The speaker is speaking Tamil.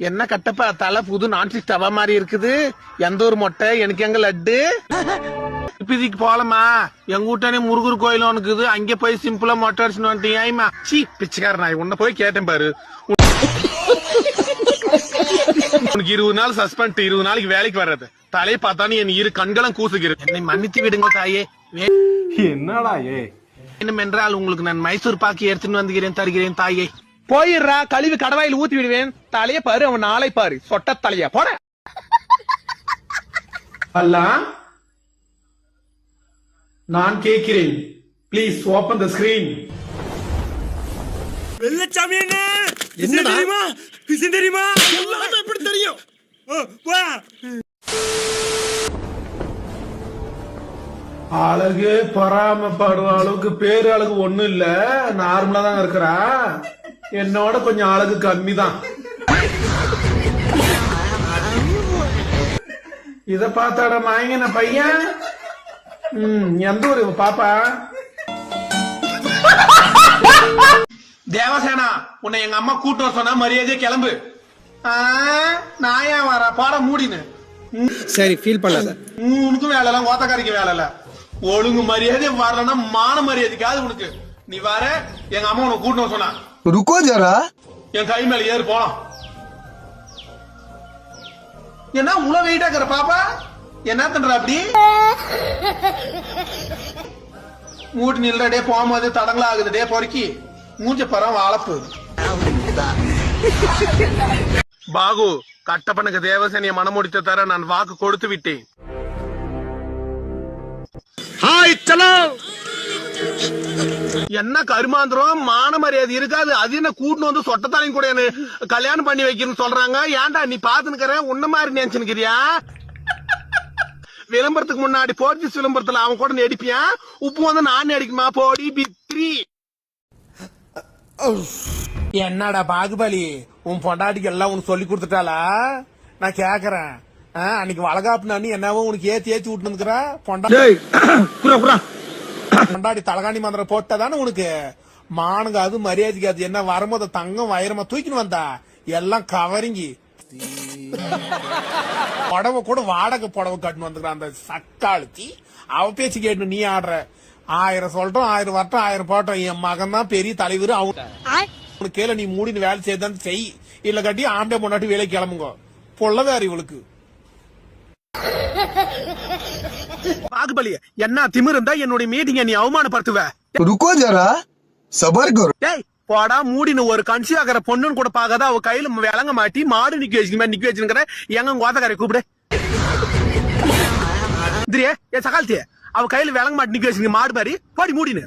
என்ன கட்டப்பா தலை புது நான்ஸ்டிக் தவா மாதிரி இருக்குது. எந்த ஒரு மொட்டை எனக்கு எங்க லட்டு. இப்பதிக்கு போலமா எங்க வீட்டானே முருகர் கோயில் ஒண்ணுக்குது. அங்க போய் சிம்பிளா மொட்டை அடிச்சுன்னு வந்துட்டீங்க. சி பிச்சைக்கார நாய் உன்ன போய் கேட்டேன் பாரு. உனக்கு 20 நாள் சஸ்பெண்ட், 20 நாளைக்கு வேலைக்கு வர்றது. தலையை பார்த்தானே என் இரு கண்களும் கூசுகிறது. என்னை மன்னித்து விடுங்க தாயே. என்னடா ஏ இன்னும் என்றால் உங்களுக்கு நான் மைசூர் பாக்கி எடுத்துன்னு வந்துகிறேன் தருகிறேன் தாயே. போயிடுறா, கழிவு கடவாயில் ஊத்தி விடுவேன். தலைய பாரு, அவன் நாளை பாரு. சொட்ட தலையா போட. அல்ல நான் கேட்கிறேன், please open the screen. Vellachami என்ன தெரியுமா? விஷயம் தெரியுமா? எல்லாமே எப்படி தெரியும்? வா. அழகு பொறாமப்படுற அளவுக்கு பேரு அழகு ஒண்ணும் இல்ல, நார்மலா தான் இருக்கிறா. என்னோட கொஞ்சம் அழகு கம்மி தான். இத பார்த்தாட மாயங்க பையன். எந்த ஊரு பாப்பா? தேவசேனா, உன்னை எங்க அம்மா கூட்டு வர சொன்னா மரியாதையா கிளம்பு. நான் ஏன் வர பாட மூடினு. சரி ஃபீல் பண்ணாத. உனக்கும் வேலை இல்ல, ஓத்தக்காரிக்கு வேலை இல்ல. ஒழுங்கு மரியாதை வரலன்னா மான மரியாதைக்காது உனக்கு. நீ வர, எங்க அம்மா உனக்கு கூட்டு வர சொன்னா. रुको जरा என் கை மேல ஏறு போலாம். என்ன உள்ள வெயிட்டா இருக்கிற பாப்பா? என்ன பண்ற அப்படி? மூட்டு நில்ற டே, போகும்போது தடங்களா ஆகுது டே. பொறுக்கி மூஞ்ச பரம் வாழப்பு. பாகு, கட்டப்பனுக்கு தேவசேனிய மனமுடித்த தர நான் வாக்கு கொடுத்து விட்டேன். ஹாய் சலோ. என்ன கருமாந்திரம், மான மரியாதை இருக்காது. அது என்ன கூட்டு வந்து சொட்டத்தாலையும் கூட கல்யாணம் பண்ணி வைக்கணும்னு சொல்றாங்க. ஏன்டா நீ பாத்துனுக்கிற உன்ன மாதிரி நினைச்சுக்கிறியா? விளம்பரத்துக்கு முன்னாடி போர்ச்சுஸ் விளம்பரத்துல அவன் கூட நடிப்பியா? உப்பு வந்து நான் நடிக்குமா? போடி பித்ரி. என்னடா பாகுபலி, உன் பொண்டாட்டிக்கு எல்லாம் உனக்கு சொல்லி கொடுத்துட்டாளா? நான் கேக்குறேன். அன்னைக்கு வளகாப்பு நானு என்னவோ உனக்கு ஏத்தி ஏத்தி விட்டுனுக்குற பொண்டாட்டி தலகாணி மந்திரம் போட்டதானே உனக்கு மானுங்க. அது மரியாதைக்கு அது என்ன வரும்போது தங்கம் வயிறமா தூக்கின்னு வந்தா எல்லாம் கவரிங்கி புடவை கூட வாடகை புடவை கட்டுன்னு வந்துக்கிறான் அந்த சக்காளுத்தி. அவ பேச்சு கேட்டு நீ ஆடுற. 1000 சொல்லட்டும், 1000 வரட்டும், 1000 போட்டோம். என் மகன் தான் பெரிய தலைவர். அவனுக்கு கேள, நீ மூடின்னு வேலை செய்தான் செய். இல்ல கட்டி ஆம்பளை பொண்டாட்டி வேலை கிளம்புங்க. பொல்லதாரு இவளுக்கு. பாகுபலி, என்ன திமிரு இருந்தா என்னுடைய மீட்டிங்க நீ அவமானப்படுத்துவ. रुको जरा सबर करो டேய் போடா மூடின்னு. ஒரு கன்சி ஆகிற பொண்ணுன்னு கூட பாக்காத. அவ கையில விளங்க மாட்டி மாடு நிக்க வச்சுக்கிற. எங்க கோத்தக்காரை கூப்பிடு. சகாலத்திய அவ கையில விளங்க மாட்டி நிக்க வச்சுங்க மாடு மாதிரி. போடி மூடினு.